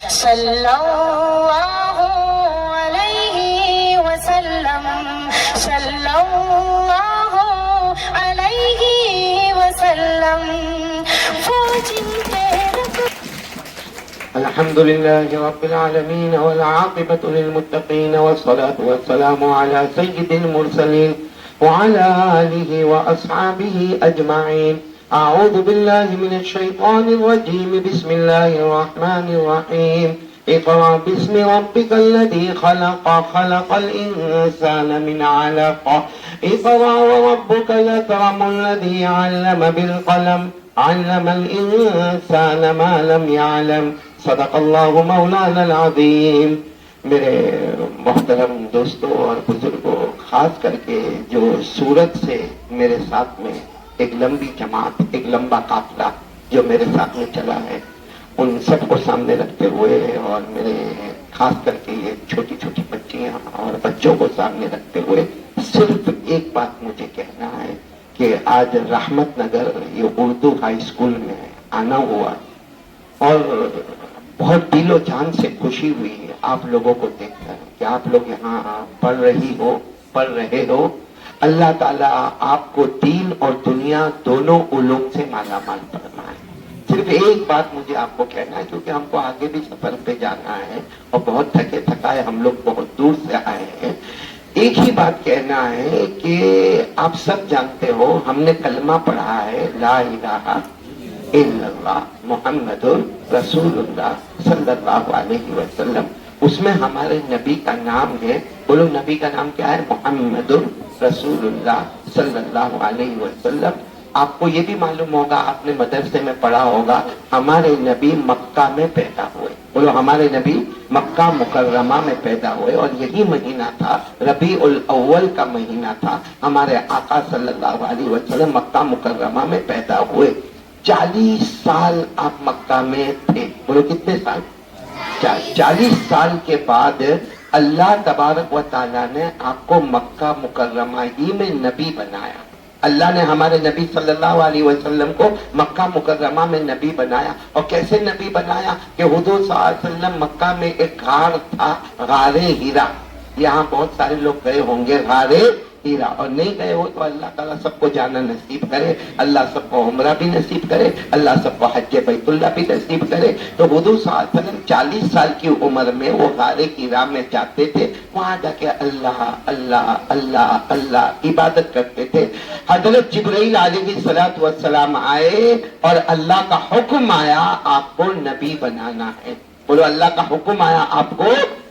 صلی اللہ علیہ وسلم، صلی اللہ علیہ وسلم، وہ جن کے الحمد لله رب العالمين والعاقبة للمتقين والصلاة والسلام على سيد المرسلين وعلى آله وأصحابه أجمعين. أعوذ بالله من الشيطان الرجيم. بسم الله الرحمن الرحيم. اقرأ باسم ربك الذي خلق، خلق الإنسان من علق. اقرأ وربك الأكرم الذي علم بالقلم، علم الإنسان ما لم يعلم. صدق اللہ مولانا العظیم. میرے محترم دوستوں اور بزرگوں، خاص کر کے جو سورت سے میرے ساتھ میں ایک لمبی جماعت، ایک لمبا قافلہ جو میرے ساتھ میں چلا ہے، ان سب کو سامنے رکھتے ہوئے اور میرے خاص کر کے یہ چھوٹی چھوٹی بچیاں اور بچوں کو سامنے رکھتے ہوئے صرف ایک بات مجھے کہنا ہے کہ آج رحمت نگر یہ اردو ہائی اسکول میں آنا ہوا اور بہت دل و جان سے خوشی ہوئی ہے آپ لوگوں کو دیکھ کر کہ آپ لوگ یہاں پڑھ رہے ہو. اللہ تعالیٰ آپ کو دین اور دنیا دونوں علوم سے مالا مال فرمائے. صرف ایک بات مجھے آپ کو کہنا ہے، کیونکہ ہم کو آگے بھی سفر پہ جانا ہے اور بہت تھکے تھکائے ہم لوگ بہت دور سے آئے ہیں. ایک ہی بات کہنا ہے کہ آپ سب جانتے ہو ہم نے کلمہ پڑھا ہے، لا الہ الا اللہ محمد رسول اللہ صلی اللہ علیہ وسلم. اس میں ہمارے نبی کا نام ہے، بولو نبی کا نام کیا ہے؟ محمد رسول اللہ صلی اللہ علیہ وسلم. آپ کو یہ بھی معلوم ہوگا، آپ نے مدرسے میں پڑھا ہوگا، ہمارے نبی مکہ میں پیدا ہوئے. بولو ہمارے نبی مکہ مکرمہ میں پیدا ہوئے اور یہی مہینہ تھا، ربیع الاول کا مہینہ تھا. ہمارے آقا صلی اللہ علیہ وسلم مکہ مکرمہ میں پیدا ہوئے. 40 سال آپ مکہ میں تھے. بولو کتنے سال؟ 40 سال کے بعد اللہ تبارک و تعالیٰ نے آپ کو مکہ مکرمہ ہی میں نبی بنایا. اللہ نے ہمارے نبی صلی اللہ علیہ وسلم کو مکہ مکرمہ میں نبی بنایا. اور کیسے نبی بنایا کہ حضور صلی اللہ علیہ وسلم مکہ میں ایک غار تھا، غار ہیرا. یہاں بہت سارے لوگ گئے ہوں گے غار ہیرا، اور نہیں گئے ہو تو اللہ تعالیٰ سب کو جانا نصیب کرے، اللہ سب کو عمرہ بھی نصیب کرے، اللہ سب کو حج بیت اللہ بھی نصیب کرے. تو حضور صلی اللہ علیہ وسلم 40 سال کی عمر میں وہ غار ہیرا میں جاتے تھے، وہاں جا کے اللہ اللہ اللہ اللہ عبادت کرتے تھے. حضرت جبرائیل علیہ الصلوۃ والسلام آئے اور اللہ کا حکم آیا آپ کو نبی بنانا ہے. بولو اللہ کا حکم آیا آپ کو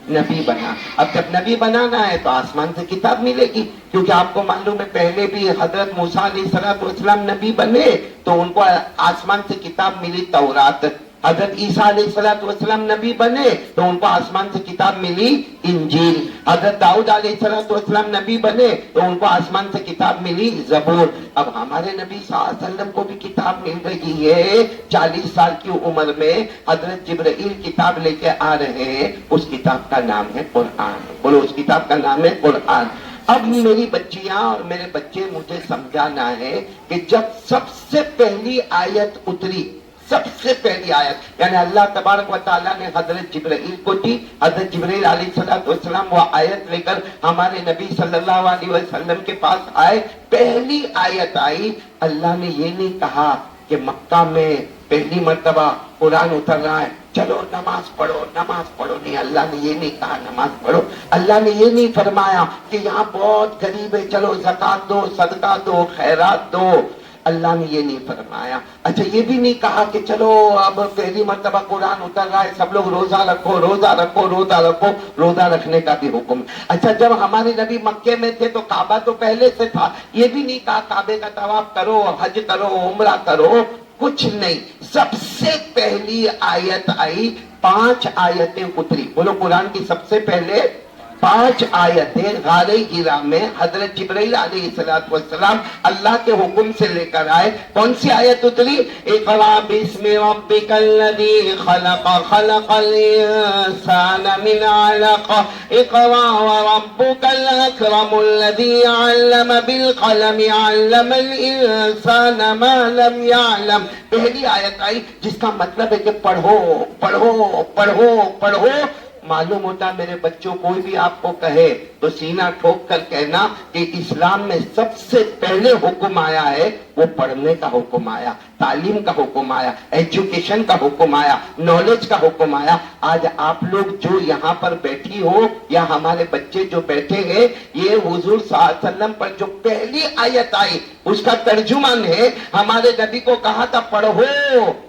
نبی بنا. اب جب نبی بنانا ہے تو آسمان سے کتاب ملے گی، کیونکہ آپ کو معلوم ہے پہلے بھی حضرت موسیٰ علیہ السلام نبی بنے تو ان کو آسمان سے کتاب ملی تورات. حضرت عیسیٰ علیہ السلام نبی بنے تو ان کو آسمان سے کتاب ملی انجیل. حضرت داؤد علیہ السلام نبی بنے تو ان کو آسمان سے کتاب ملی زبور. اب ہمارے نبی صلی اللہ علیہ وسلم کو بھی کتاب مل رہی ہے. 40 سال کی عمر میں حضرت جبرائیل کتاب لے کے آ رہے ہیں. اس کتاب کا نام ہے قرآن. بولو اس کتاب کا نام ہے قرآن. اب میری بچیاں اور میرے بچے مجھے سمجھانا ہے کہ جب سب سے پہلی آیت اتری، سب سے پہلی آیت یعنی اللہ تبارک و تعالیٰ نے حضرت جبرائیل کو دی، حضرت جبرائیل علیہ السلام وہ آیت لے کر ہمارے نبی صلی اللہ علیہ وسلم کے پاس آئے. پہلی آیت آئی، اللہ نے یہ نہیں کہا کہ مکہ میں پہلی مرتبہ قرآن اتر رہا ہے چلو نماز پڑھو نماز پڑھو. نہیں، اللہ نے یہ نہیں کہا نماز پڑھو. اللہ نے یہ نہیں فرمایا کہ یہاں بہت غریب ہے چلو زکات دو، صدقہ دو، خیرات دو. اللہ نے یہ نہیں فرمایا. اچھا یہ بھی نہیں کہا کہ چلو اب پہلی مرتبہ قرآن اتر رہا ہے سب لوگ روزہ رکھو روزہ رکھو روزہ رکھو. روزہ رکھنے کا بھی حکم. اچھا جب ہمارے نبی مکے میں تھے تو کعبہ تو پہلے سے تھا، یہ بھی نہیں کہا کعبے کا طواف کرو، حج کرو، عمرہ کرو. کچھ نہیں. سب سے پہلی آیت آئی، 5 آیتیں اتری. بولو قرآن کی سب سے پہلے 5 आयतें गारे हिरा में हजरत जिब्राइल अलैहिस्सलाम अल्लाह के हुक्म से लेकर आए। कौन सी आयत उतरी? इक़रा बिस्मि रब्बिकल्लज़ी खलक़ खलक़ल इंसान मिन अलक़ इक़रा व रब्बुकल अकरमुल्लज़ी अल्लम बिल क़लम अल्लमल इंसान मा लम यअलम। पहली आयत आई जिसका मतलब है कि पढ़ो पढ़ो पढ़ो पढ़ो। मालूम होता मेरे बच्चों, कोई भी आपको कहे तो सीना ठोक कर कहना कि इस्लाम में सबसे पहले हुक्म आया है वो पढ़ने का हुक्म आया, तालीम का हुक्म आया, एजुकेशन का हुक्म आया, नॉलेज का हुक्म आया। आज आप लोग जो यहाँ पर बैठी हो या हमारे बच्चे जो बैठे हैं, ये हुजूर सल्लल्लाहु अलैहि वसल्लम पर जो पहली आयत आई उसका तर्जुमान है। हमारे नबी को कहा था पढ़ो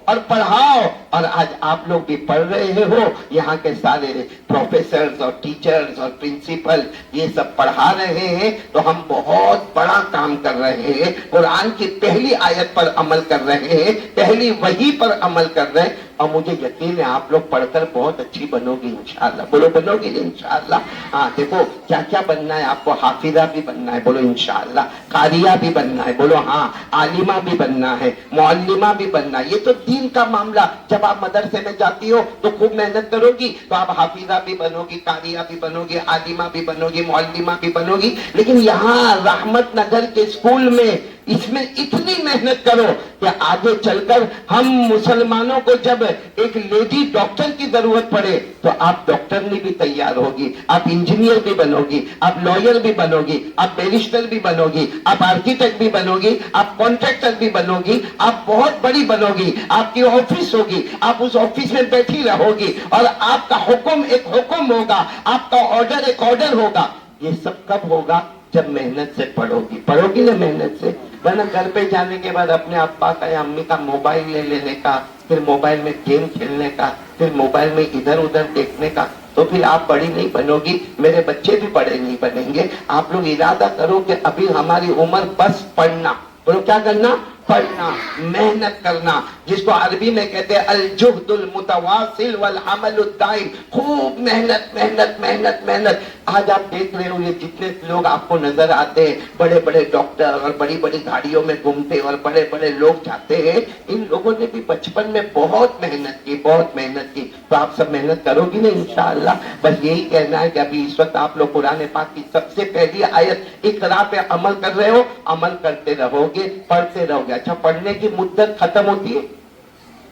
और पढ़ाओ, और आज आप लोग भी पढ़ रहे हो। यहाँ के सारे प्रोफेसर्स और टीचर्स और प्रिंसिपल ये सब पढ़ा रहे हैं, तो हम बहुत बड़ा काम कर रहे हैं। कुरान की पहली आयत पर अमल कर रहे हैं, पहली वही पर अमल कर रहे हैं, और मुझे यकीन है आप लोग पढ़कर बहुत अच्छी बनोगी इंशाअल्लाह। बोलो बनोगी इंशाअल्लाह। हाँ देखो क्या क्या बनना है आपको, हाफिजा भी बनना है, बोलो इंशाअल्लाह। कारिया भी बनना है, बोलो हाँ। आलिमा भी बनना है, मुअल्लिमा भी बनना है। ये तो दीन का मामला। जब आप मदरसे में जाती हो तो खूब मेहनत करोगी तो आप हाफिजा भी बनोगी, कारिया भी बनोगी, आलिमा भी बनोगी, मुअल्लिमा भी बनोगी। लेकिन यहाँ रहमत नगर के स्कूल में इसमें इतनी मेहनत करो कि आगे चलकर हम मुसलमानों को जब एक लेडी डॉक्टर की जरूरत पड़े तो आप डॉक्टरनी भी तैयार होगी, आप इंजीनियर भी बनोगी, आप लॉयर भी बनोगी, आप बैरिस्टर भी बनोगी, आप आर्किटेक्ट भी बनोगी, आप कॉन्ट्रैक्टर भी बनोगी, आप बहुत बड़ी बनोगी। आपकी ऑफिस होगी, आप उस ऑफिस में बैठी रहोगी और आपका हुक्म एक हुक्म होगा, आपका ऑर्डर एक ऑर्डर होगा। ये सब कब होगा? जब मेहनत से पढ़ोगी। पढ़ोगी ना मेहनत से, वरना घर पे जाने के बाद अपने अब्बा का या अम्मी का मोबाइल ले लेने का, फिर मोबाइल में गेम खेलने का, फिर मोबाइल में इधर उधर देखने का, तो फिर आप बड़ी नहीं बनोगी। मेरे बच्चे भी बड़े नहीं बनेंगे। आप लोग इरादा करो कि अभी हमारी उम्र बस पढ़ना। बोलो क्या करना? पढ़ना, मेहनत करना, जिसको अरबी में कहते हैं अल जुहदुल मुतवासिल वल अमलुद दाइम। खूब मेहनत मेहनत मेहनत मेहनत। आज आप देख रहे हो ये जितने लोग आपको नजर आते हैं, बड़े बड़े डॉक्टर और बड़ी बड़ी गाड़ियों में घूमते और बड़े बड़े लोग जाते हैं, इन लोगों ने भी बचपन में बहुत मेहनत की, बहुत मेहनत की। तो आप सब मेहनत करोगी ना इंशाअल्लाह। बस यही कहना है कि अभी इस वक्त आप लोग कुरान पाक की सबसे पहली आयत इक़रा पे अमल कर रहे हो, अमल करते रहोगे, पढ़ते रहोगे। अच्छा, पढ़ने की मुद्दत खत्म होती है।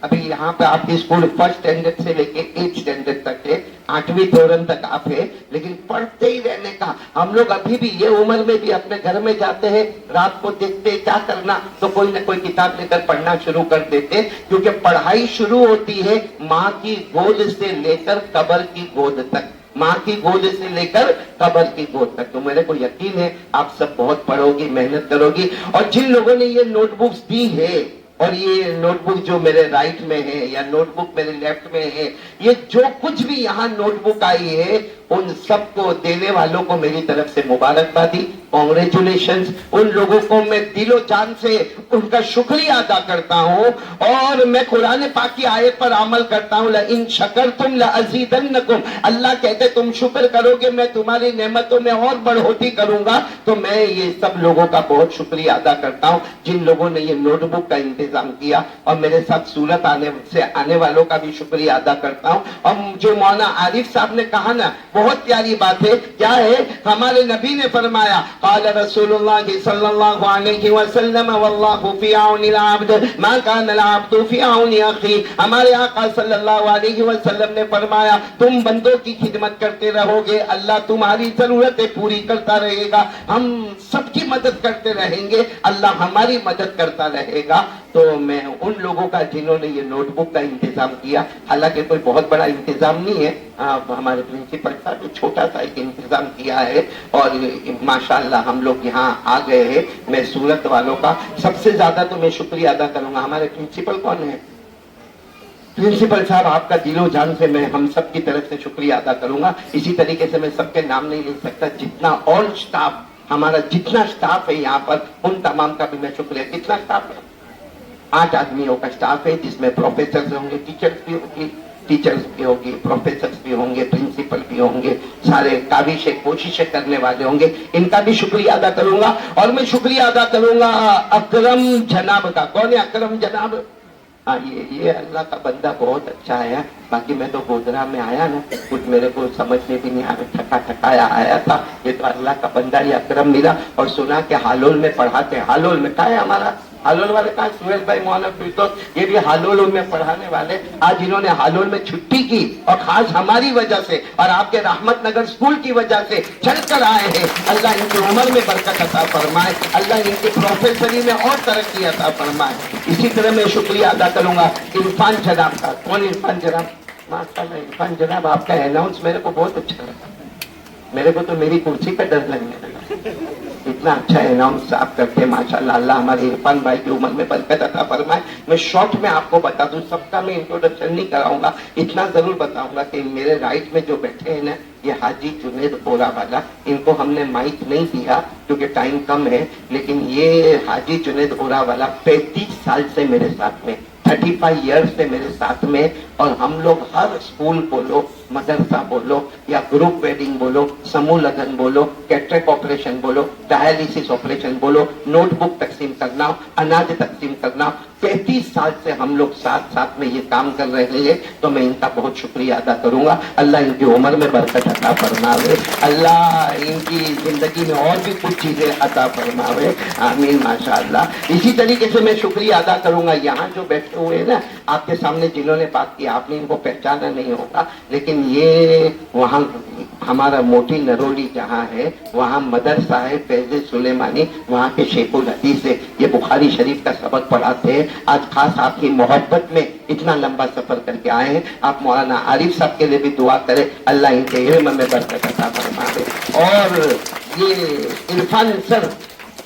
अभी यहाँ पे आपकी स्कूल फर्स्ट स्टैंडर्ड से लेके 8th स्टैंडर्ड तक है, 8वीं धोरण तक आप है, लेकिन पढ़ते ही रहने का। हम लोग अभी भी ये उम्र में भी अपने घर में जाते हैं, रात को देखते हैं क्या करना, तो कोई ना कोई किताब लेकर पढ़ना शुरू कर देते, क्योंकि पढ़ाई शुरू होती है माँ की गोद से लेकर कब्र की गोद तक। माँ की गोद से लेकर कब्र की गोद तक। तो मेरे को यकीन है आप सब बहुत पढ़ोगी, मेहनत करोगी। और जिन लोगों ने ये नोटबुक्स दी है, और ये नोटबुक जो मेरे राइट में है या नोटबुक मेरे लेफ्ट में है, ये जो कुछ भी यहाँ नोटबुक आई है, उन सबको देने वालों को मेरी तरफ से मुबारकबादी, कांग्रेचुलेशंस। उन लोगों को मैं दिलो जान से उनका शुक्रिया अदा करता हूँ। और मैं कुरान पाक की आयत पर अमल करता हूँ, इन शकरतुम लअज़ीदन्नकुम। अल्लाह कहते तुम शुक्र करोगे मैं तुम्हारी नेमतों में और बढ़ोतरी करूंगा। तो मैं ये सब लोगों का बहुत शुक्रिया अदा करता हूँ जिन लोगों ने ये नोटबुक का इंतजाम किया, और मेरे साथ सूरत आने वालों का भी शुक्रिया अदा करता हूँ। और जो मौलाना आरिफ साहब ने कहा ना, बहुत प्यारी बात है। क्या है? हमारे नबी ने फरमाया, क़ाल रसूलुल्लाह सल्लल्लाहु अलैहि वसल्लम वल्लाहु फी औनिल अब्द मा कान अल अब्दु फी औनि अखी। हमारे आका सल्लल्लाहु अलैहि वसल्लम ने फरमाया, तुम बंदों की खिदमत करते रहोगे, अल्लाह तुम्हारी जरूरतें पूरी करता रहेगा। हम सबकी मदद करते रहेंगे, अल्लाह हमारी मदद करता रहेगा। तो मैं उन लोगों का जिन्होंने ये नोटबुक का इंतजाम किया, हालांकि कोई बहुत बड़ा इंतजाम नहीं है, हमारे प्रिंसिपल साहब ने छोटा सा एक इंतजाम किया है, और माशाअल्लाह हम लोग यहाँ आ गए हैं। मैं सूरत वालों का सबसे ज्यादा तो मैं शुक्रिया अदा करूंगा। हमारे प्रिंसिपल कौन है? प्रिंसिपल साहब, आपका दिलो जान से मैं हम सब की तरफ से शुक्रिया अदा करूंगा। इसी तरीके से मैं सबके नाम नहीं ले सकता, जितना ऑल स्टाफ, हमारा जितना स्टाफ है यहाँ पर, उन तमाम का भी मैं शुक्रिया। कितना स्टाफ है? 8 आदमियों का स्टाफ है, जिसमें प्रोफेसर होंगे, टीचर्स भी होंगी, टीचर्स भी होंगे, प्रोफेसर्स भी होंगे, प्रिंसिपल भी होंगे, सारे काबिश कोशिशें करने वाले होंगे, इनका भी शुक्रिया अदा करूंगा। और मैं शुक्रिया अदा करूंगा अकरम जनाब का। कौन है अकरम जनाब? हाँ, ये अल्लाह का बंदा बहुत अच्छा है। बाकी मैं तो गोधरा में आया ना, कुछ मेरे को समझ में भी नहीं आया, ठका ठकाया आया था। ये तो अल्लाह का बंदा, ये अकरम मिला। और सुना कि हालोल में पढ़ाते हैं। हालोल में कहा है हमारा हालोल वाले कहा, सुहेल भाई मौलाना फिरदौस, ये भी हालोल में पढ़ाने वाले। आज इन्होंने हालोल में छुट्टी की और खास हमारी वजह से और आपके रहमत नगर स्कूल की वजह से चल कर आए हैं। अल्लाह इनकी उम्र में बरकत अता फरमाए, अल्लाह इनकी प्रोफेसरी में और तरक्की अता फरमाए। इसी तरह मैं शुक्रिया अदा करूंगा इरफान जनाब का। कौन इरफान जनाब? माशाल्लाह इरफान जनाब, आपका अनाउंस मेरे को बहुत अच्छा लगा। मेरे को तो मेरी कुर्सी का डर लगने लगा, इतना अच्छा अनाउंस आप करते हैं माशाल्लाह। अल्लाह हमारे इरफान भाई की उम्र में बरकत अता फरमाए। मैं शॉर्ट में आपको बता दूं, सबका मैं इंट्रोडक्शन नहीं कराऊंगा, इतना जरूर बताऊंगा कि मेरे राइट में जो बैठे हैं ना, ये हाजी जुनेद बोरा वाला, इनको हमने माइक नहीं दिया क्योंकि टाइम कम है, लेकिन ये हाजी जुनेद बोरा वाला 35 साल से मेरे साथ में, 35 ईयर्स से मेरे साथ में। और हम लोग हर स्कूल बोलो, मदरसा बोलो या ग्रुप वेडिंग बोलो, समूह लगन बोलो, कैटरेक्ट ऑपरेशन बोलो, डायलिसिस ऑपरेशन बोलो, नोटबुक तकसीम करना, अनाज तकसीम करना, 35 साल से हम लोग साथ साथ में ये काम कर रहे हैं। तो मैं इनका बहुत शुक्रिया अदा करूंगा। अल्लाह इनकी उम्र में बरकत अता फरमावे, अल्लाह इनकी जिंदगी में और भी कुछ चीजें अता फरमावे, आमीन माशाअल्लाह। इसी तरीके से मैं शुक्रिया अदा करूंगा यहाँ जो बैठे हुए हैं ना, आपके सामने जिन्होंने बात की, आपने इनको पहचाना नहीं होगा, लेकिन ये वहाँ हमारा मोटी नरोली जहाँ है, वहाँ मदरसा है फैज़ सुलेमानी, वहाँ के शेखुल हदीस है, ये बुखारी शरीफ का सबक पढ़ाते हैं। आज खास आपकी मोहब्बत में इतना लंबा सफर करके आए हैं। आप मौलाना आरिफ साहब के लिए भी दुआ करें, अल्लाह इनके इल्म में बरकत अता फरमाए। और ये इरफान सर,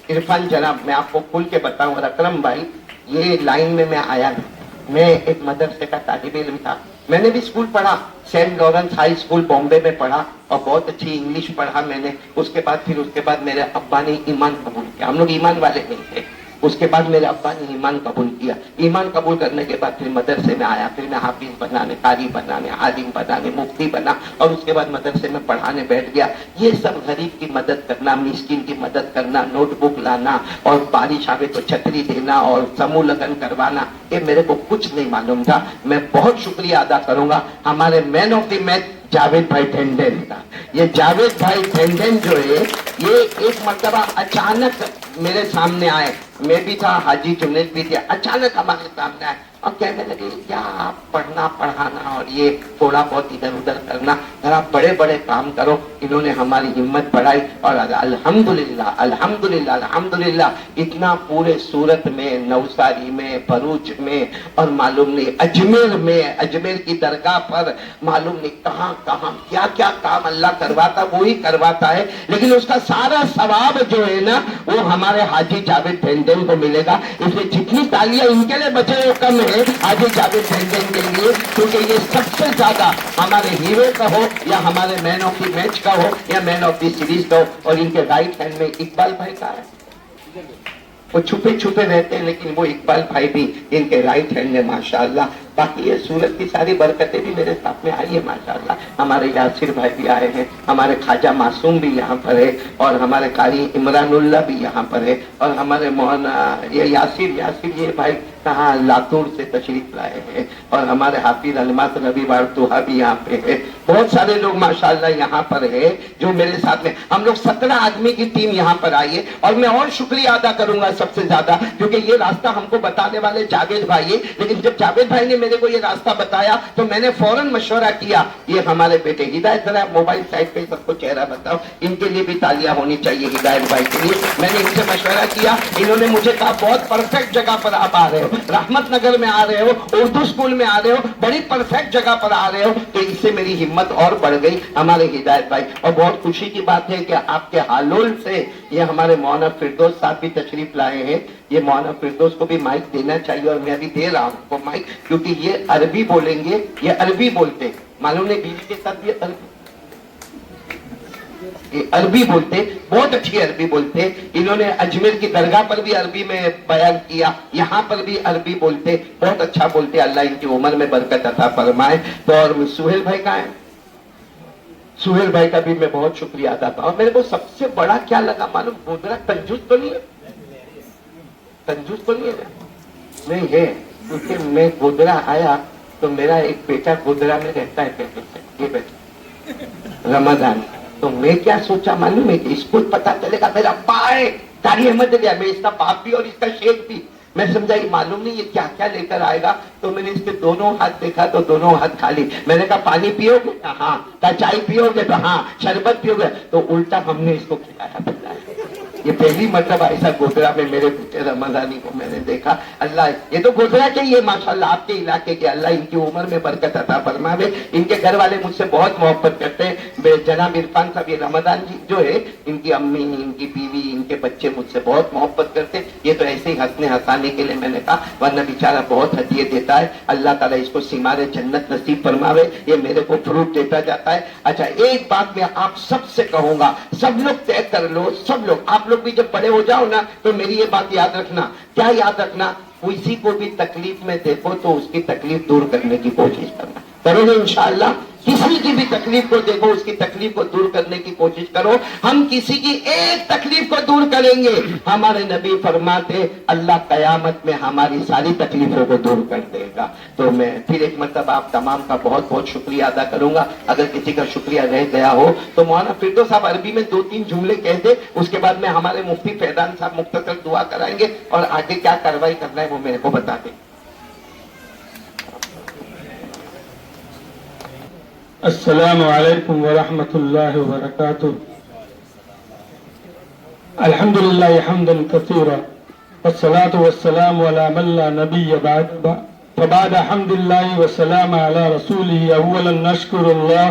इरफान जनाब, मैं आपको खुल के बताऊं, और अकरम भाई, ये लाइन में मैं आया ना, मैं एक मदरसे का तालिब इल्म था। मैंने भी स्कूल पढ़ा, saint Lawrence high school Bombay में पढ़ा और बहुत अच्छी इंग्लिश पढ़ा मैंने। उसके बाद मेरे अब्बा ने ईमान कबूल किया। हम लोग ईमान वाले नहीं थे। उसके बाद मेरे अब्बा ने ईमान कबूल किया। ईमान कबूल करने के बाद फिर मदरसे में आया, फिर मैं हाफिज बनाने, कारी बनाने, आलिम बनाने, मुफ्ती बना, और उसके बाद मदरसे में पढ़ाने बैठ गया। ये सब गरीब की मदद करना, मिस्किन की मदद करना, नोटबुक लाना और बारिश आवे तो छतरी देना और समूह लगन करवाना, ये मेरे को कुछ नहीं मालूम था। मैं बहुत शुक्रिया अदा करूंगा हमारे man of the match Javed भाई टेंडेन का। ये जावेद भाई टेंडेन जो है, ये एक मर्तबा अचानक मेरे सामने आए, मैं भी था, हाजी जुनेद भी थे, अचानक हमारे सामने आए और कहने लगे, क्या आप पढ़ना पढ़ाना और ये थोड़ा बहुत इधर उधर करना, जरा बड़े बड़े काम करो। इन्होंने हमारी हिम्मत बढ़ाई और अल्हम्दुलिल्लाह अल्हम्दुलिल्लाह अल्हम्दुलिल्लाह इतना पूरे सूरत में, नवसारी में, भरूच में और मालूम नहीं अजमेर में, अजमेर की दरगाह पर मालूम नहीं कहाँ कहाँ क्या क्या काम अल्लाह करवाता, वो ही करवाता है। लेकिन उसका सारा सवाब जो है ना, वो हमारे हाजी जावेद टेंडेन को मिलेगा। इसलिए जितनी तालियां इनके लिए बचे वो कम है हाजी जावेद टेंडेन के लिए, क्योंकि ये सबसे ज्यादा हमारे हीरो का हो या हमारे मैन ऑफ द मैच का हो या मैन ऑफ द सीरीज का हो। और इनके राइट हैंड में इकबाल भाई का है, वो छुपे छुपे रहते हैं, लेकिन वो इकबाल भाई भी इनके राइट हैंड में माशाअल्लाह। बाकी ये सूरत की सारी बरकतें भी मेरे साथ में आई है माशाअल्लाह। हमारे यासिर भाई भी आए हैं, हमारे ख्वाजा मासूम भी यहाँ पर है, और हमारे कारी इमरानुल्लाह भी यहाँ पर है, और हमारे मौलाना ये यासिर ये भाई कहाँ लातूर से तशरीफ लाए हैं, और हमारे हाफिज अलमास रबी बारतुहा भी यहाँ पे है। बहुत सारे लोग माशाअल्लाह यहाँ पर है जो मेरे साथ में, हम लोग 17 आदमी की टीम यहाँ पर आई है। और मैं और शुक्रिया अदा करूंगा सबसे ज्यादा, क्योंकि ये रास्ता हमको बताने वाले जावेद भाई है। लेकिन जब जावेद भाई ने मेरे को ये रास्ता बताया तो मैंने फौरन मशवरा किया, ये हमारे बेटे हिदायत, जरा मोबाइल साइड पे सबको चेहरा बताओ, इनके लिए भी तालियां होनी चाहिए हिदायत भाई के लिए। मैंने इनसे मशवरा किया, इन्होंने मुझे कहा बहुत परफेक्ट जगह पर आप आ रहे हो, रहमत नगर में आ रहे हो, उर्दू स्कूल में आ रहे हो, बड़ी परफेक्ट जगह पर आ रहे हो। तो इससे मेरी हिम्मत और बढ़ गई हमारे हिदायत भाई। और बहुत खुशी की बात है कि आपके हालोल से ये हमारे मौलाना फिरदौस साहब भी तशरीफ लाए हैं। ये मौलाना फिरदौस को भी माइक देना चाहिए, और मैं अभी दे रहा हूँ आपको माइक, क्योंकि ये अरबी बोलेंगे, ये अरबी बोलते, मालूम नहीं बीवी के साथ भी अरबी। عربی بولتے, بہت اچھی عربی بولتے. انہوں نے اجمیر کی درگاہ پر بھی عربی میں بیان کیا, یہاں پر بھی عربی بولتے, بہت اچھا بولتے. اللہ ان کی عمر میں برکت عطا فرمائے. تو اور سہیل بھائی کہاں ہیں؟ سہیل بھائی کا بھی میں بہت شکریہ ادا کرتا ہوں. میرے کو سب سے بڑا کیا لگا معلوم, گودرا کنجوس تو نہیں ہے, کنجوس تو نہیں ہے, نہیں ہے, کیونکہ میں گودرا آیا تو میرا ایک بیٹا گودرا میں رہتا ہے پہلے سے, یہ بیٹا رمضان. تو میں کیا سوچا معلوم ہے کہ اس کو پتا چلے گا میرا باپ ہے قاری احمد علی, میں اس کا باپ بھی اور اس کا شیخ بھی. میں سمجھا یہ معلوم نہیں یہ کیا کیا لے کر آئے گا. تو میں نے اس کے دونوں ہاتھ دیکھا تو دونوں ہاتھ خالی. میں نے کہا پانی پیو گے؟ ہاں. کہا چائے پیو گے؟ تو ہاں. شربت پیو گے؟ تو الٹا ہم نے اس کو کھلایا پلایا. یہ پہلی مرتبہ ایسا گودرا میں میرے بیٹے رمضانی کو میں نے دیکھا. اللہ یہ تو گودرا کے ہی ہے ماشاءاللہ, آپ کے علاقے کے. اللہ ان کی عمر میں برکت عطا فرمائے. ان کے گھر والے مجھ سے بہت محبت کرتے ہیں. جناب عرفان صاحب, یہ رمضان جی جو ہے, ان کی امی, ان کی بیوی, ان کے بچے مجھ سے بہت محبت کرتے ہیں. یہ تو ایسے ہی ہنسنے ہنسانے کے لیے میں نے کہا, ورنہ بیچارہ بہت ہدیے دیتا ہے. اللہ تعالیٰ اس کو سیمار جنت نصیب فرماوے. یہ میرے کو فروٹ دیتا جاتا ہے. اچھا ایک بات میں آپ سب سے کہوں گا, سب لوگ طے کر لو, سب لوگ, آپ لوگ بھی جب بڑے ہو جاؤ نا تو میری یہ بات یاد رکھنا. کیا یاد رکھنا؟ کسی کو بھی تکلیف میں دیکھو تو اس کی تکلیف دور کرنے کی کوشش کرنا. کرو گے انشاءاللہ؟ کسی کی بھی تکلیف کو دیکھو, اس کی تکلیف کو دور کرنے کی کوشش کرو. ہم کسی کی ایک تکلیف کو دور کریں گے, ہمارے نبی فرماتے اللہ قیامت میں ہماری ساری تکلیفوں کو دور کر دے گا. تو میں پھر ایک مرتبہ آپ تمام کا بہت بہت شکریہ ادا کروں گا. اگر کسی کا شکریہ رہ گیا ہو تو مولانا فردوس صاحب عربی میں 2-3 جملے کہہ دے, اس کے بعد میں ہمارے مفتی فیضان صاحب مختصر دعا کرائیں گے اور آگے کیا کارروائی کرنا ہے وہ میرے کو بتا دیں. السلام علیکم ورحمۃ اللہ وبرکاتہ. الحمد للہ حمدا کثیرا والصلاة والسلام علی من لا نبی بعد. فبعد حمد اللہ والسلام علی رسولہ اولا نشکر اللہ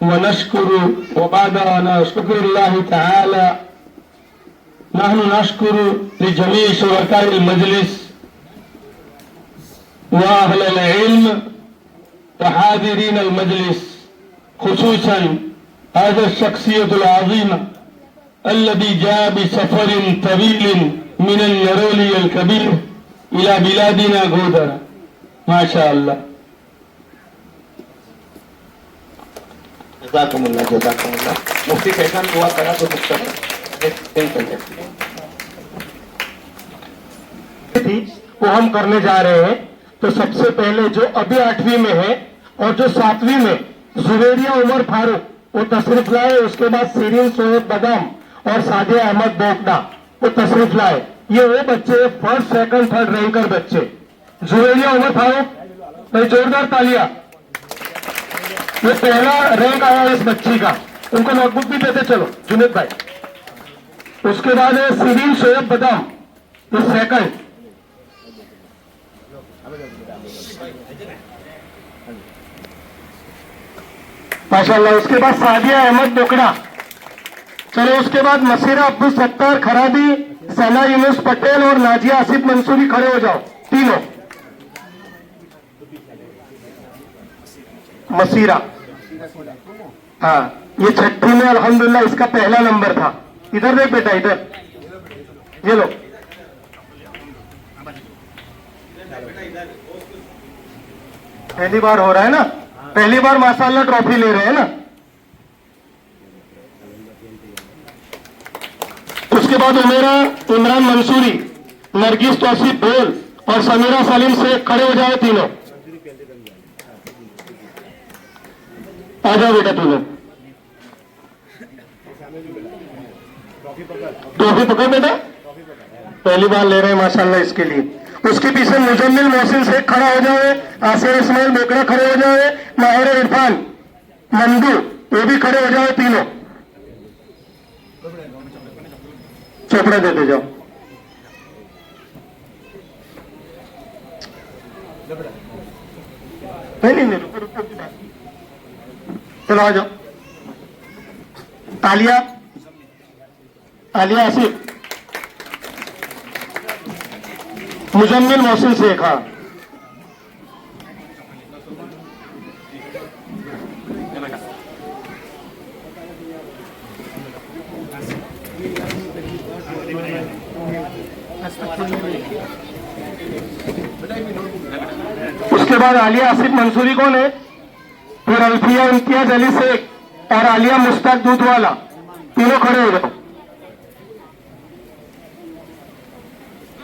ونشکر وبعد نشکر اللہ تعالی. نحن نشکر لجمیع شرکاء المجلس واہل العلم وحاضرین المجلس, خصوصا هذا الشخصية العظيمة الذي جاء بسفر طويل من النرولي الكبير إلى بلادنا غودرا. ما شاء الله. جزاکم اللہ, جزاکم اللہ. مفتی فیضان دعا کرا تو مختصر وہ ہم کرنے جا رہے ہیں. تو سب سے پہلے جو ابھی 8ویں میں ہے اور جو 7ویں میں زبیریہ عمر فاروق وہ تشریف لائے. اس کے بعد سیرین سہیب بادام اور سعدیہ احمد بوکنا وہ تشریف لائے. یہ وہ بچے فرسٹ سیکنڈ تھرڈ رینکر بچے. زبیریہ عمر فاروق, بھائی زوردار تالیہ. یہ پہلا رینک آیا اس بچی کا. ان کو نوٹ بک بھی دیتے چلو جنید بھائی. اس کے بعد ہے سیرین سہیب بادام, یہ سیکنڈ. ماشاءاللہ. اس کے بعد سعدیہ احمد بوکڑا. چلو اس کے بعد مسیرہ عبدالستار خرابی, ثنا یونس پٹیل اور ناجیہ آصف منصوری کھڑے ہو جاؤ تینوں. مسیرہ, ہاں یہ 6ٹھی میں الحمدللہ اس کا پہلا نمبر تھا. ادھر دیکھ بیٹا, ادھر یہ لو. پہلی بار ہو رہا ہے نا, پہلی بار ماشاءاللہ ٹرافی لے رہے ہیں نا. اس کے بعد عمیرہ عمران منصوری, نرگس توصیف بھول اور سمیرہ سلیم سے کھڑے ہو جائے تینوں. آ جاؤ بیٹا تینوں. ٹرافی پکڑ بیٹا, پہلی بار لے رہے ہیں ماشاءاللہ اس کے لیے. اس کے پیچھے مجمل محسن سے کھڑا ہو جائے, آصر اسماعیل بوکڑا کھڑے ہو جائے, ماہر عرفان مندو وہ بھی کھڑے ہو جائے تینوں. چوپڑا دیتے جاؤ. نہیں چلو آ جاؤ. عالیہ, عالیہ آصف, مجمل محسن شیخ. ہاں उसके बाद आलिया आसिफ मंसूरी कौन है, फिर अल्फिया इम्तियाज अली शेख और आलिया मुश्ताक दूधवाला, तीनों खड़े हो जाओ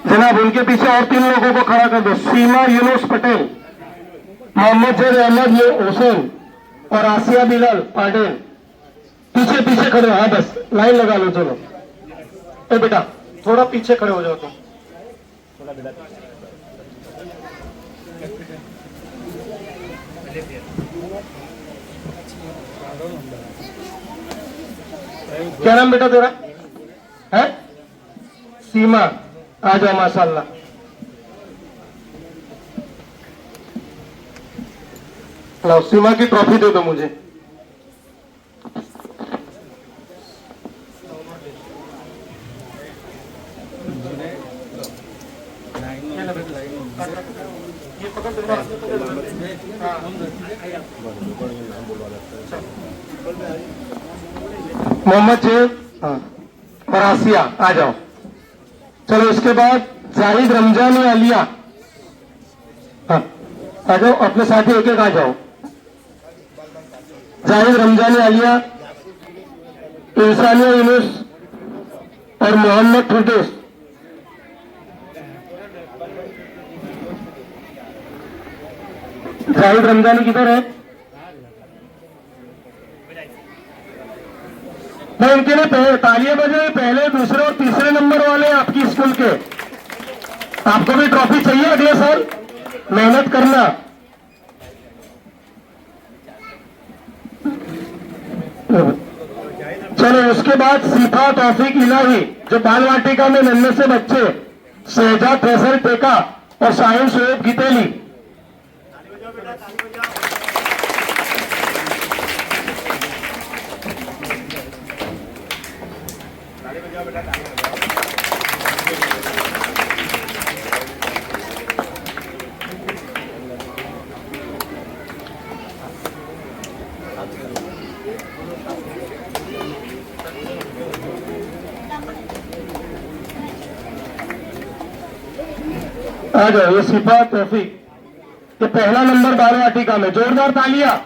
जनाब। उनके पीछे और 3 लोगों को खड़ा कर दो, सीमा यूनुस पटेल, मोहम्मद जैद अहमद हुसैन और आसिया बिलाल पाटेल। पीछे पीछे खड़े हो, हाँ बस लाइन लगा लो। चलो ए बेटा थोड़ा पीछे खड़े हो जाओ तुम। क्या नाम बेटा तेरा है? सीमा, आ जाओ माशाल्लाह। लाओ सीमा की ट्रॉफी दे दो मुझे। मोहम्मद जैद और आसिया आ जाओ। चलो इसके बाद जाहिद रमजानी आलिया, हाँ आ जाओ, अपने साथी एक एक आ जाओ। जाहिद रमजानी आलिया, इंसानिया यूनुस और मोहम्मद फिरदौस। जाहिद रमजानी किधर है? मैं इनके लिए तालियां बजाए, पहले दूसरे और तीसरे नंबर वाले आपकी स्कूल के। आपको भी ट्रॉफी चाहिए अगले साल, मेहनत करना। चलो उसके बाद सीफा तौफीक इलाही, जो बाल वाटिका में नन्हे से बच्चे, शहजाद फैसल टेका और शाहिन शोएब गितेली। आ जाओ, ये सिफा तौफीक, ये पहला नंबर बाल वाटिका में, जोरदार तालियां।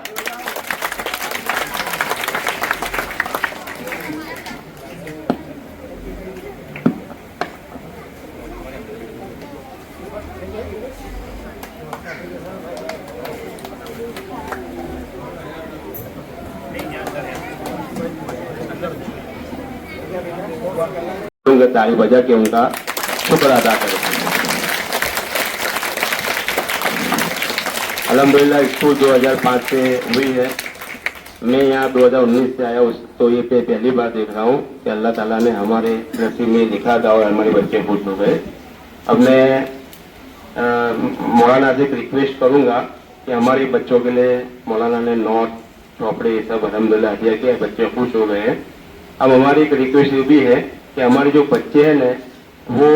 ताली बजा के उनका शुक्र अदा करें। अल्हम्दुलिल्लाह स्कूल 2005 से हुई है। मैं यहाँ 2019 से आया तो ये पहली बार देख रहा हूँ कि अल्लाह ताला ने हमारे नसीब में लिखा था और हमारे बच्चे खुश हो गए। अब मैं मौलाना से रिक्वेस्ट करूँगा कि हमारे बच्चों के लिए मौलाना ने नोट चौपड़े सब अल्हम्दुलिल्लाह दिया कि बच्चे खुश हो गए हैं। अब हमारी एक रिक्वेस्ट ये भी है कि हमारे जो बच्चे हैं न वो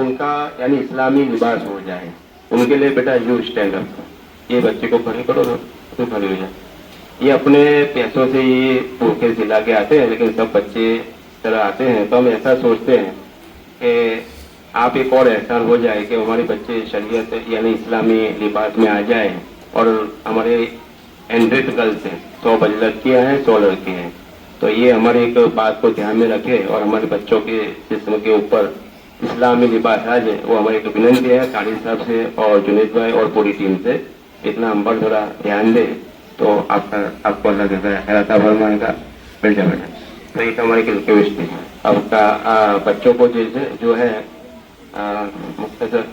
उनका यानी इस्लामी लिबास हो जाए। उनके लिए बेटा यू स्टैंड अप, ये बच्चे को खड़े करो ना, तो खड़े हो जाए। ये अपने पैसों से ये भूखे सिला के आते हैं, लेकिन सब बच्चे तरह आते हैं। तो हम ऐसा सोचते हैं कि आप एक और एहसान हो जाए कि हमारे बच्चे शरीयत यानी इस्लामी लिबास में आ जाए। और हमारे 100 गर्ल्स हैं, 100 लड़कियाँ हैं, 100 लड़के हैं। तो ये हमारी एक बात को ध्यान में रखे और हमारे बच्चों के जिस्म के ऊपर इस्लामी लिबास आ जाए, वो हमारी एक विनंती है कारी साहब से और जुनेद भाई और पूरी टीम से। इतना हम पर थोड़ा ध्यान दे तो आपको अल्लाह खैर अता फरमाएगा। बेटा बेटा तो एक हमारी रिक्वेस्ट है। अब बच्चों को जैसे जो है मुख्तसर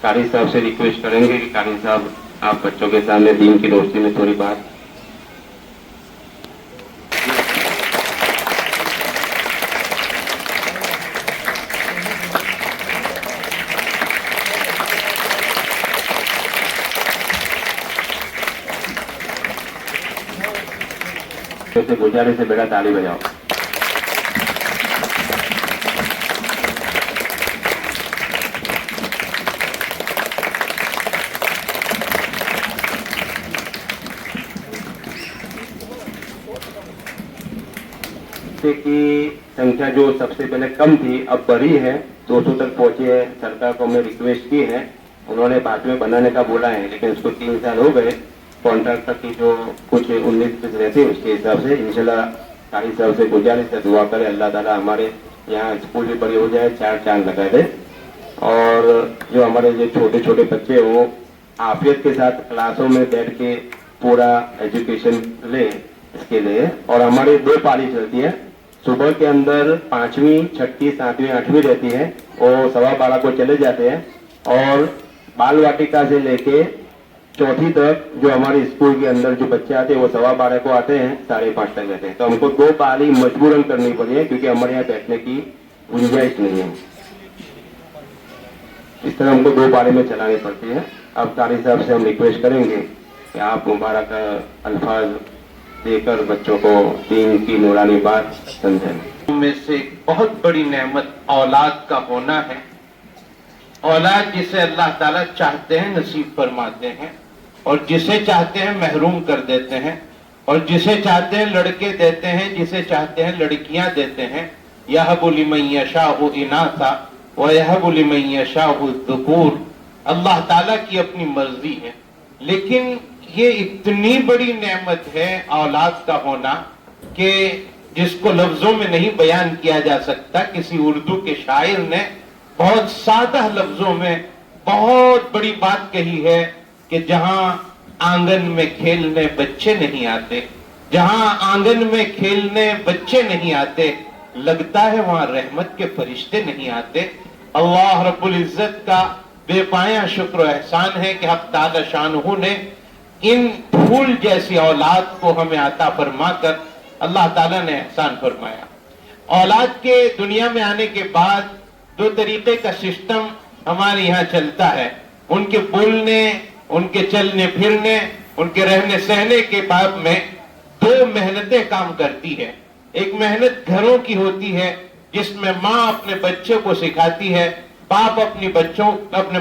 कारी साहब से रिक्वेस्ट करेंगे कि कारी साहब आप बच्चों के सामने दीन की रोशनी में थोड़ी बात। से गुजारिश से बेटा ताली बजाओ। बच्चे की संख्या जो सबसे पहले कम थी अब बढ़ी है, 200 तक पहुंची है। सरकार को हमने रिक्वेस्ट की है, उन्होंने बाद में बनाने का बोला है, लेकिन उसको 3 साल हो गए। कॉन्ट्रैक्टर की जो कुछ 19 रहती है उसके हिसाब से इंशाल्लाह कारी साहब से गुजारिश है, दुआ करे अल्लाह ताला हमारे यहाँ स्कूल भी बड़ी हो जाए, 4 चांद लगा दे, और जो हमारे जो छोटे छोटे बच्चे हो आफियत के साथ क्लासों में बैठ के पूरा एजुकेशन ले, इसके लिए। और हमारी 2 पारी चलती है, सुबह के अंदर 5वीं, 6ठी, 7वीं, 8वीं रहती है, वो 12:15 को चले जाते हैं, और बाल वाटिका से लेके 4ठी तक जो हमारे स्कूल के अंदर जो बच्चे आते हैं वो 12:15 को आते हैं, 5:30 तक रहते हैं। तो हमको 2 पारी मजबूरन करनी पड़ी है, क्योंकि हमारे यहाँ बैठने की गुंजाइश नहीं है। इस तरह हमको 2 पारी में चलानी पड़ती है। अब कारी साहब से हम रिक्वेस्ट करेंगे कि आप मुबारक अल्फाज देकर बच्चों को दीन की नूरानी बात समझाएं। में से एक बहुत बड़ी नेमत औलाद का होना है। औलाद जिसे अल्लाह ताला चाहते हैं नसीब फरमाते हैं, और जिसे चाहते हैं महरूम कर देते हैं, और जिसे चाहते हैं लड़के देते हैं, जिसे चाहते हैं लड़कियां देते हैं। यहबु लिमन यशाउ इनासा व यहबु लिमन यशाउ ज़ुकूर, अल्लाह ताला की अपनी मर्जी है। लेकिन ये इतनी बड़ी नेमत है औलाद का होना कि जिसको लफ्जों में नहीं बयान किया जा सकता। किसी उर्दू के शायर ने बहुत सादा लफ्जों में बहुत बड़ी बात कही है कि जहां आंगन में खेलने बच्चे नहीं आते, जहां आंगन में खेलने बच्चे नहीं आते, लगता है वहां रहमत के फरिश्ते नहीं आते। अल्लाह रब्बुल इज्जत का बेपाया शुक्र और एहसान है कि हक ताला शानहू ने इन फूल जैसी औलाद को हमें अता फरमाकर अल्लाह ताला ने एहसान फरमाया। औलाद के दुनिया में आने के बाद 2 तरीके का सिस्टम हमारे यहाँ चलता है। उनके बोलने, उनके चलने फिरने, उनके रहने सहने के बाद में 2 मेहनतें काम करती है। एक मेहनत घरों की होती है जिसमें माँ अपने बच्चों को सिखाती है, बाप अपने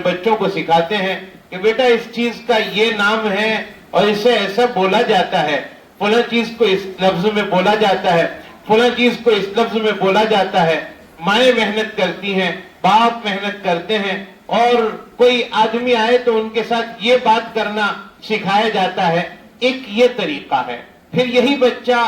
बच्चों को सिखाते हैं कि बेटा इस चीज का ये नाम है और इसे ऐसा बोला जाता है, फला चीज को इस लफ्ज में बोला जाता है, फला चीज को इस लफ्ज में बोला जाता है। माएँ मेहनत करती हैं, बाप मेहनत करते हैं, और कोई आदमी आए तो उनके साथ ये बात करना सिखाया जाता है। एक ये तरीका है। फिर यही बच्चा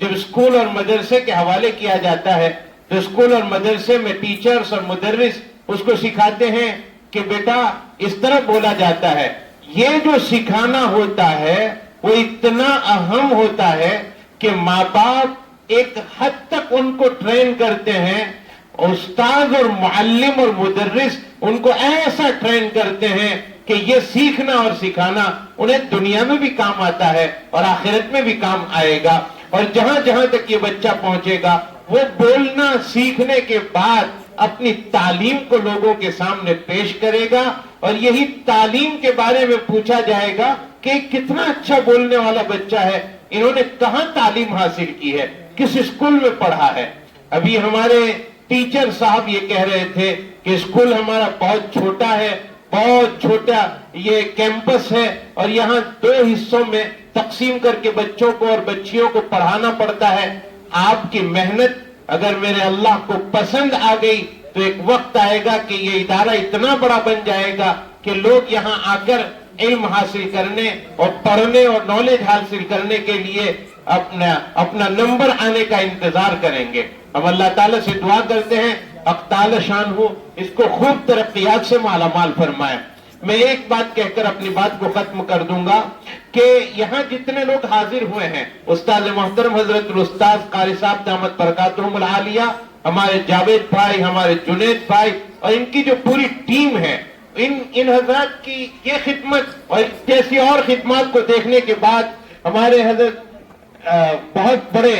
जब स्कूल और मदरसे के हवाले किया जाता है तो स्कूल और मदरसे में टीचर्स और मुदर्रिस उसको सिखाते हैं कि बेटा इस तरह बोला जाता है। ये जो सिखाना होता है वो इतना अहम होता है कि माँ बाप एक हद तक उनको ट्रेन करते हैं, उस्ताद और मुअल्लिम और मुदर्रिस उनको ऐसा ट्रेन करते हैं कि ये सीखना और सिखाना उन्हें दुनिया में भी काम आता है और आखिरत में भी काम आएगा। और जहां जहां तक ये बच्चा पहुंचेगा वो बोलना सीखने के बाद अपनी तालीम को लोगों के सामने पेश करेगा, और यही तालीम के बारे में पूछा जाएगा कि कितना अच्छा बोलने वाला बच्चा है, इन्होंने कहां तालीम हासिल की है, किस स्कूल में पढ़ा है। अभी हमारे टीचर साहब ये कह रहे थे कि स्कूल हमारा बहुत छोटा है, बहुत छोटा ये कैंपस है, और यहाँ 2 हिस्सों में तकसीम करके बच्चों को और बच्चियों को पढ़ाना पड़ता है। आपकी मेहनत अगर मेरे अल्लाह को पसंद आ गई तो एक वक्त आएगा कि ये इदारा इतना बड़ा बन जाएगा कि लोग यहाँ आकर इल्म हासिल करने और पढ़ने और नॉलेज हासिल करने के लिए अपना नंबर आने का इंतजार करेंगे। हम अल्लाह ताला से दुआ करते हैं हक ताला शान हो इसको खूब तरक्कियात से मालामाल फरमाए। मैं एक बात कहकर अपनी बात को खत्म कर दूंगा कि यहाँ जितने लोग हाजिर हुए हैं, उस्ताद मोहतरम हजरत उस्ताद कारी साहब दामत बरकातुहुमुल आलिया, हमारे जावेद भाई, हमारे जुनेद भाई और इनकी जो पूरी टीम है, इन हजरत की ये खिदमत और जैसी और खिदमत को देखने के बाद हमारे हजरत बहुत बड़े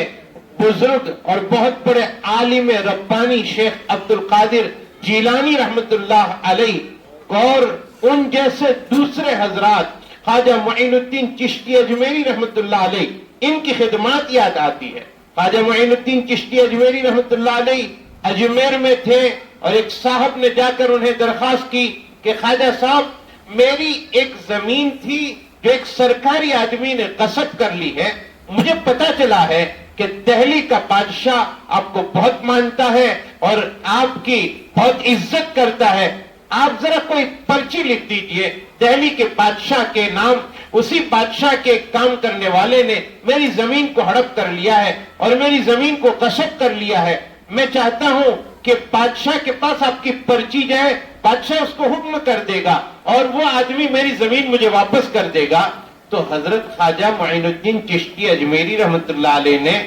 बुजुर्ग और बहुत बड़े आलिम रब्बानी शेख अब्दुल कादिर जीलानी रहमतुल्लाह अलैह और उन जैसे दूसरे हजरात ख्वाजा मुइनुद्दीन चिश्ती अजमेरी रहमतुल्लाह अलैह, इनकी खिदमत याद आती है। ख्वाजा मुइनुद्दीन चिश्ती अजमेरी रहमतुल्लाह अलैह अजमेर में थे और एक साहब ने जाकर उन्हें दरखास्त की कि ख्वाजा साहब मेरी एक जमीन थी जो एक सरकारी आदमी ने गसब कर ली है, मुझे पता चला है کہ دہلی کا بادشاہ آپ کو بہت مانتا ہے اور آپ کی بہت عزت کرتا ہے. آپ ذرا کوئی پرچی لکھ دیجئے دہلی کے بادشاہ کے نام. اسی بادشاہ کے کام کرنے والے نے میری زمین کو ہڑپ کر لیا ہے اور میری زمین کو غصب کر لیا ہے. میں چاہتا ہوں کہ بادشاہ کے پاس آپ کی پرچی جائے, بادشاہ اس کو حکم کر دے گا اور وہ آدمی میری زمین مجھے واپس کر دے گا. تو حضرت خواجہ معین الدین چشتی اجمیری رحمت اللہ علیہ نے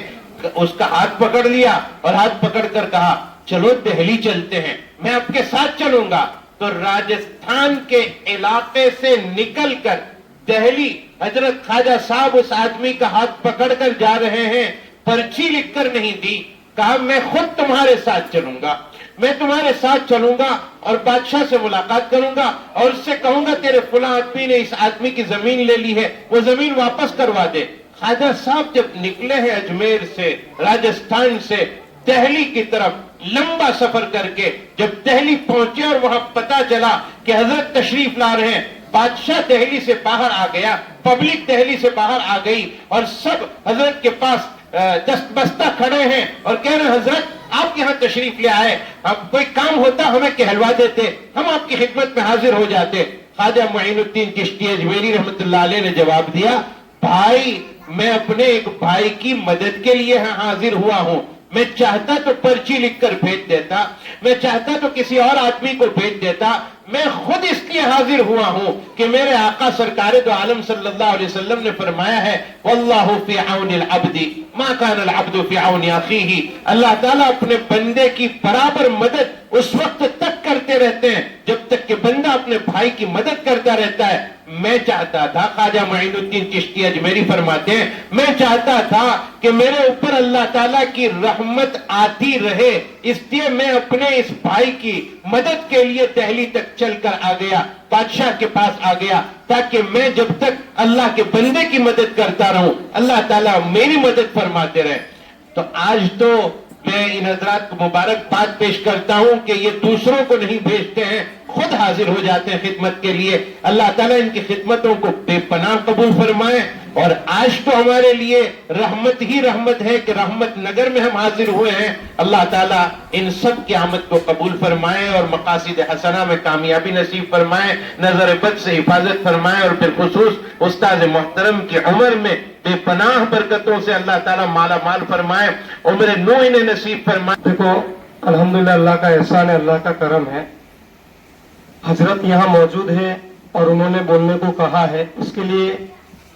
اس کا ہاتھ پکڑ لیا اور ہاتھ پکڑ کر کہا چلو دہلی چلتے ہیں, میں آپ کے ساتھ چلوں گا. تو راجستھان کے علاقے سے نکل کر دہلی حضرت خواجہ صاحب اس آدمی کا ہاتھ پکڑ کر جا رہے ہیں, پرچی لکھ کر نہیں دی. کہا میں خود تمہارے ساتھ چلوں گا, میں تمہارے ساتھ چلوں گا اور بادشاہ سے ملاقات کروں گا اور اس سے کہوں گا تیرے فلاں آدمی نے اس آدمی کی زمین لے لی ہے, وہ زمین واپس کروا دے. خواجہ صاحب جب نکلے ہیں اجمیر سے, راجستھان سے دہلی کی طرف لمبا سفر کر کے, جب دہلی پہنچے اور وہاں پتا چلا کہ حضرت تشریف لا رہے ہیں, بادشاہ دہلی سے باہر آ گیا, پبلک دہلی سے باہر آ گئی اور سب حضرت کے پاس دست بستہ کھڑے ہیں اور کہہ رہے ہیں حضرت آپ یہاں تشریف لے آئے, اب کوئی کام ہوتا ہمیں کہلوا دیتے, ہم آپ کی خدمت میں حاضر ہو جاتے. خواجہ معین الدین چشتی اجمیری رحمت اللہ علیہ نے جواب دیا بھائی میں اپنے ایک بھائی کی مدد کے لیے حاضر ہوا ہوں, میں چاہتا تو پرچی لکھ کر بھیج دیتا, میں چاہتا تو کسی اور آدمی کو بھیج دیتا, میں خود اس لیے حاضر ہوا ہوں کہ میرے آقا سرکار دو عالم صلی اللہ علیہ وسلم نے فرمایا ہے واللہ فی عون العبد ما کان العبد فی عون اخیہ, اللہ تعالیٰ اپنے بندے کی برابر مدد اس وقت تک کرتے رہتے ہیں جب تک کہ بندہ اپنے بھائی کی مدد کرتا رہتا ہے. میں چاہتا تھا, خواجہ معین الدین چشتی اجمیری فرماتے ہیں, میں چاہتا تھا کہ میرے اوپر اللہ تعالیٰ کی رحمت آتی رہے, اس لیے میں اپنے اس بھائی کی مدد کے لیے دہلی تک چل کر آ گیا, بادشاہ کے پاس آ گیا, تاکہ میں جب تک اللہ کے بندے کی مدد کرتا رہوں اللہ تعالیٰ میری مدد فرماتے رہے. تو آج تو میں ان حضرات کو مبارکباد پیش کرتا ہوں کہ یہ دوسروں کو نہیں بھیجتے ہیں, خود حاضر ہو جاتے ہیں خدمت کے لیے. اللہ تعالیٰ ان کی خدمتوں کو بے پناہ قبول فرمائے. اور آج تو ہمارے لیے رحمت ہی رحمت ہے کہ رحمت نگر میں ہم حاضر ہوئے ہیں. اللہ تعالیٰ ان سب کی آمد کو قبول فرمائے اور مقاصد حسنہ میں کامیابی نصیب فرمائے, نظر بد سے حفاظت فرمائے اور بالخصوص استاد محترم کی عمر میں بے پناہ برکتوں سے اللہ تعالیٰ مالا مال فرمائے, عمر نو انہیں نصیب فرمائے. دیکھو الحمدللہ اللہ کا احسان ہے, اللہ کا کرم ہے. حضرت یہاں موجود ہے اور انہوں نے بولنے کو کہا ہے, اس کے لیے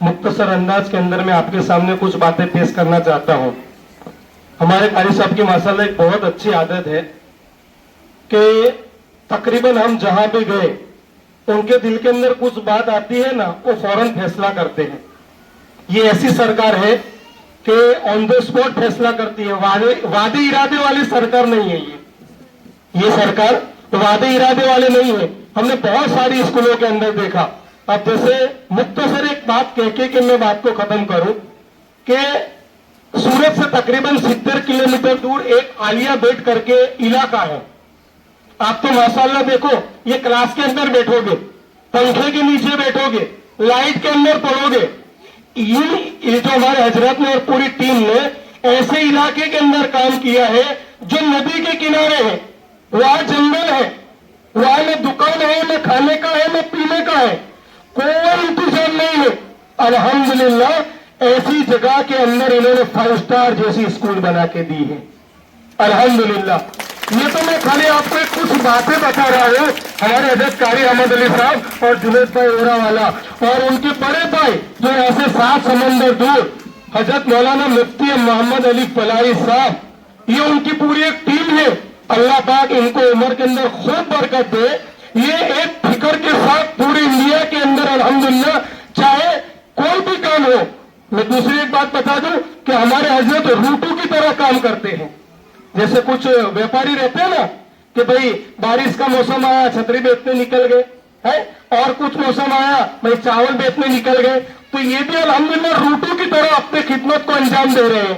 مختصر انداز کے اندر میں آپ کے سامنے کچھ باتیں پیش کرنا چاہتا ہوں. ہمارے قاری صاحب کی ماشاءاللہ ایک بہت اچھی عادت ہے کہ تقریباً ہم جہاں بھی گئے ان کے دل کے اندر کچھ بات آتی ہے نا, وہ فوراً فیصلہ کرتے ہیں. یہ ایسی سرکار ہے کہ آن دا اسپاٹ فیصلہ کرتی ہے, وعدے ارادے والی سرکار نہیں ہے. یہ سرکار وعدے ارادے والے نہیں ہے. ہم نے بہت ساری اسکولوں کے اندر دیکھا. اب جیسے مختصر ایک بات کہہ کے کہ میں بات کو ختم کروں کہ سورت سے تقریباً 70 کلومیٹر دور ایک عالیہ بیٹ کر کے علاقہ ہے. آپ تو ماشاءاللہ دیکھو, یہ کلاس کے اندر بیٹھو گے, پنکھے کے نیچے بیٹھو گے, لائٹ کے اندر پڑھو گے. یہ جو ہمارے حضرت نے اور پوری ٹیم نے ایسے علاقے کے اندر کام کیا ہے جو ندی کے کنارے ہے, وہاں جنگل ہے, وہاں نہ دکان ہے, نہ کھانے کا ہے, نہ پینے کا ہے, کوئی انتظام نہیں ہے. الحمدللہ ایسی جگہ کے اندر انہوں نے 5 اسٹار جیسی اسکول بنا کے دی ہے. الحمدللہ. یہ تو میں خالی آپ کو کچھ باتیں بتا رہا ہوں. ہمارے حضرت قاری احمد علی صاحب اور جنید بھائی اورا والا اور ان کے بڑے بھائی جو ایسے 7 سمندر دور حضرت مولانا مفتی محمد علی فلاحی صاحب, یہ ان کی پوری ایک ٹیم ہے. اللہ پاک ان کو عمر کے اندر خوب برکت دے. یہ ایک فکر کے ساتھ پورے انڈیا کے اندر الحمدللہ چاہے کوئی بھی کام ہو. میں دوسری ایک بات بتا دوں کہ ہمارے حضرت روٹو کی طرح کام کرتے ہیں. جیسے کچھ ویپاری رہتے ہیں نا کہ بھائی بارش کا موسم آیا چھتری بیچنے نکل گئے ہے, اور کچھ موسم آیا بھائی چاول بیچنے نکل گئے, تو یہ بھی الحمدللہ روٹو کی طرح اپنے خدمت کو انجام دے رہے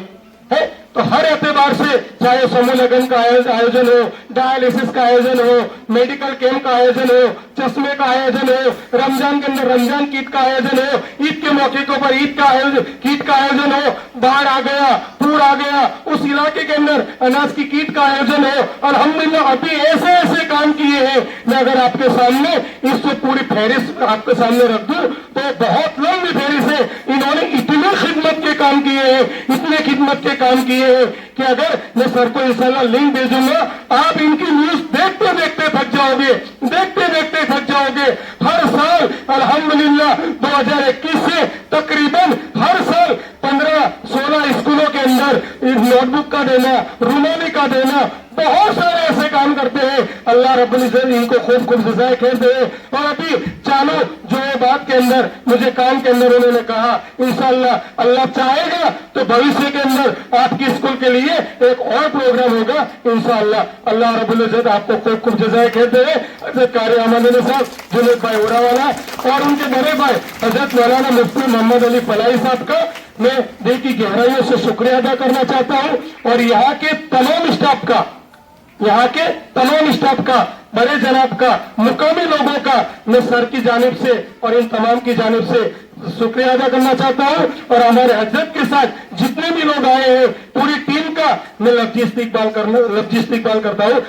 ہیں. तो हर एतबार से, चाहे समूह लगन का आयोजन हो, डायलिसिस का आयोजन हो, मेडिकल कैंप का आयोजन हो, चश्मे का आयोजन हो, रमजान के अंदर रमजान कीट का आयोजन हो, ईद के मौके के ऊपर ईद का आयोजन, कीट का आयोजन हो, बाढ़ आ गया, पूर आ गया, उस इलाके के अंदर अनाज की कीट का आयोजन हो। अल्हम्दुलिल्लाह अभी ऐसे ऐसे काम किए हैं, मैं अगर आपके सामने इससे पूरी फहरिस्त आपके सामने रख दूं तो बहुत लंबी फहरिस्त है। इन्होंने इतने खिदमत के काम किए हैं, इतने खिदमत के काम किए हैं कि अगर मैं सर को इंशाल्लाह लिंक भेजूंगा, आप इनकी न्यूज देखते देखते थक जाओगे, देखते देखते थक जाओगे। हर साल अल्हम्दुलिल्लाह 2021 से तकरीबन हर साल 15-16 स्कूलों के अंदर नोटबुक का देना, रुमाली का देना, बहुत सारे ऐसे काम करते हैं। अल्लाह रब्बुल इज्जत इनको खूब खूब जज़ाए खैर दे। और अभी चालू जो ये बात के अंदर मुझे काम के अंदर उन्होंने कहा, इंशाअल्लाह अल्लाह चाहेगा तो भविष्य के अंदर आपकी स्कूल के लिए एक और प्रोग्राम होगा इंशाअल्लाह। अल्लाह रब्बुल इज्जत आपको खूब खूब जज़ाए खैर दे। हजरत कारी अहमद साहब, जुनैद भाई उरावाला और उनके बड़े भाई हजरत मौलाना मुफ्ती मोहम्मद अली फलाही साहब का मैं दिल की गहराइयों से शुक्रिया अदा करना चाहता हूं। और यहाँ के तमाम स्टाफ का, यहाँ के तमाम स्टाफ का, बड़े जनाब का, मुकामी लोगों का मैं सर की जानिब से और इन तमाम की जानिब से शुक्रिया अदा करना चाहता हूं। और हमारे हजरत के साथ जितने भी लोग आए हैं पूरी टीम का मैं लफ्जी इस्तकबाल करता हूं।